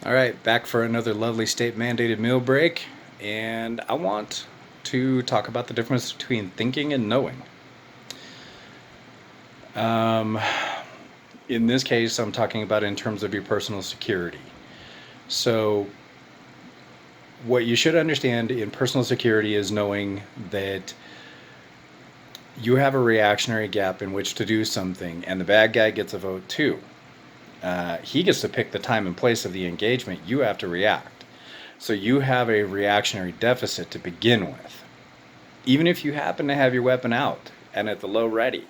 All right, back for another lovely state mandated meal break, and I want to talk about the difference between thinking and knowing. Um, in this case, I'm talking about in terms of your personal security. So, what you should understand in personal security is knowing that you have a reactionary gap in which to do something, and the bad guy gets a vote too. He gets to pick the time and place of the engagement. You have to react. So you have a reactionary deficit to begin with. Even if you happen to have your weapon out and at the low ready,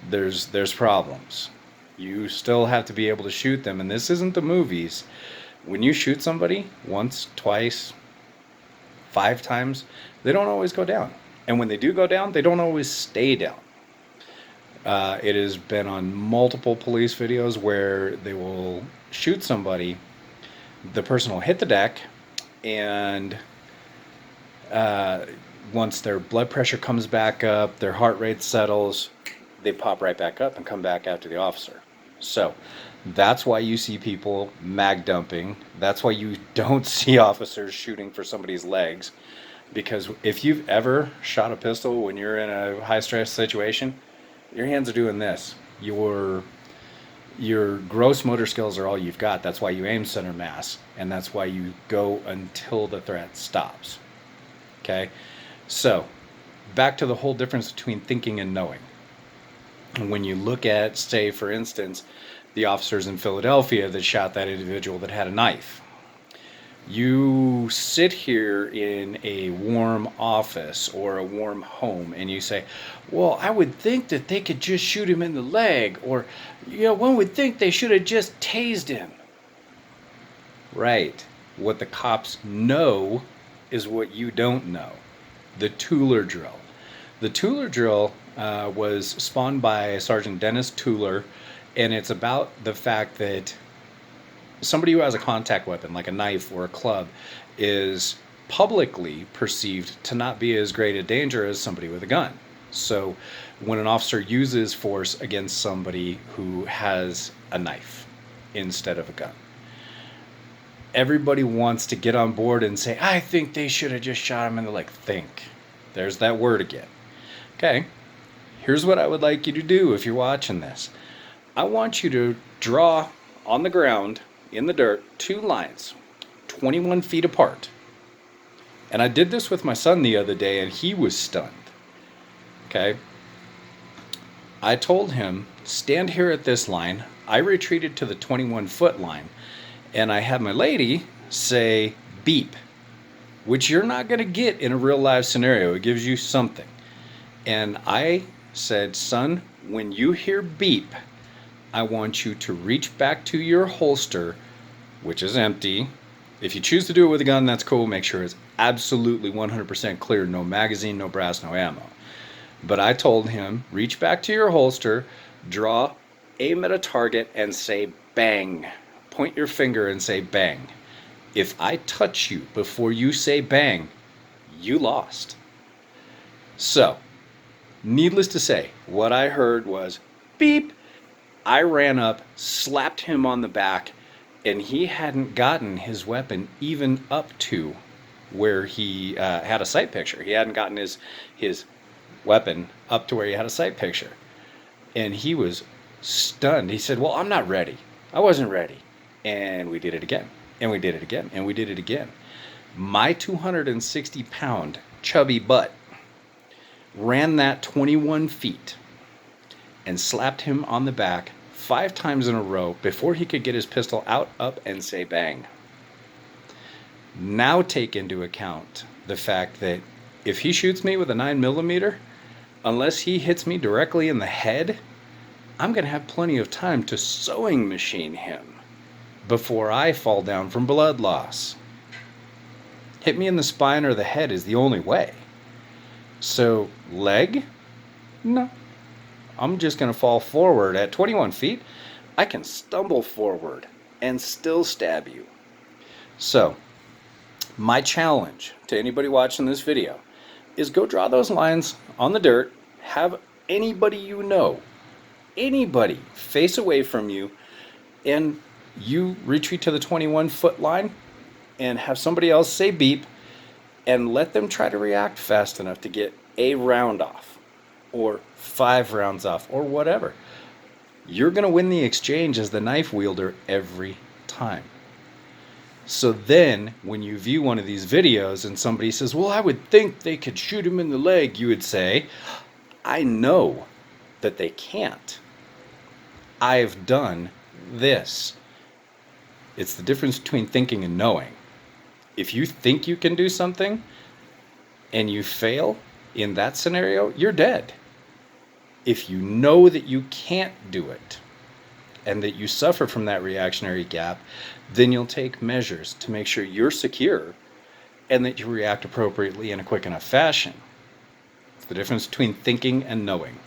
there's problems. You still have to be able to shoot them, and this isn't the movies. When you shoot somebody once, twice, 5 times, they don't always go down. And when they do go down, they don't always stay down. It has been on multiple police videos where they will shoot somebody, the person will hit the deck, and once their blood pressure comes back up, their heart rate settles, they pop right back up and come back after the officer. So that's why you see people mag dumping. That's why you don't see officers shooting for somebody's legs. Because if you've ever shot a pistol when you're in a high stress situation, your hands are doing this. Your gross motor skills are all you've got. That's why you aim center mass, and that's why you go until the threat stops. Okay? So, back to the whole difference between thinking and knowing. When you look at, say, for instance, the officers in Philadelphia that shot that individual that had a knife. You sit here in a warm office or a warm home and you say, well, I would think that they could just shoot him in the leg, or, one would think they should have just tased him. Right. What the cops know is what you don't know. The tueller drill. The tueller drill was spawned by Sergeant Dennis Tueller, and it's about the fact that somebody who has a contact weapon, like a knife or a club, is publicly perceived to not be as great a danger as somebody with a gun. So when an officer uses force against somebody who has a knife instead of a gun, everybody wants to get on board and say, I think they should have just shot him in the leg. Think. There's that word again. Okay, here's what I would like you to do if you're watching this. I want you to draw on the ground in the dirt 2 lines 21 feet apart. And I did this with my son the other day and he was stunned. Okay, I told him, stand here at this line. I retreated to the 21-foot line and I had my lady say beep, which you're not going to get in a real life scenario. It gives you something. And I said, son, when you hear beep, I want you to reach back to your holster, which is empty. If you choose to do it with a gun, that's cool. Make sure it's absolutely 100% clear. No magazine, no brass, no ammo. But I told him, reach back to your holster, draw, aim at a target, and say bang. Point your finger and say bang. If I touch you before you say bang, you lost. So, needless to say, what I heard was beep. I ran up, slapped him on the back, and he hadn't gotten his weapon even up to where he had a sight picture. He hadn't gotten his weapon up to where he had a sight picture. And he was stunned. He said, well, I'm not ready. I wasn't ready. And we did it again. And we did it again. And we did it again. My 260-pound chubby butt ran that 21 feet and slapped him on the back 5 times in a row before he could get his pistol out, up, and say bang. Now take into account the fact that if he shoots me with a 9mm, unless he hits me directly in the head, I'm going to have plenty of time to sewing machine him before I fall down from blood loss. Hit me in the spine or the head is the only way. So, leg? No. I'm just going to fall forward. At 21 feet, I can stumble forward and still stab you. So, my challenge to anybody watching this video is go draw those lines on the dirt, have anybody you know, anybody face away from you, and You retreat to the 21-foot line and have somebody else say beep and let them try to react fast enough to get a round off or 5 rounds off or whatever. You're going to win the exchange as the knife wielder every time. So then when you view one of these videos and somebody says, well, I would think they could shoot him in the leg, you would say, I know that they can't. I've done this. It's the difference between thinking and knowing. If you think you can do something and you fail in that scenario, you're dead. If you know that you can't do it and that you suffer from that reactionary gap, then you'll take measures to make sure you're secure and that you react appropriately in a quick enough fashion. It's the difference between thinking and knowing.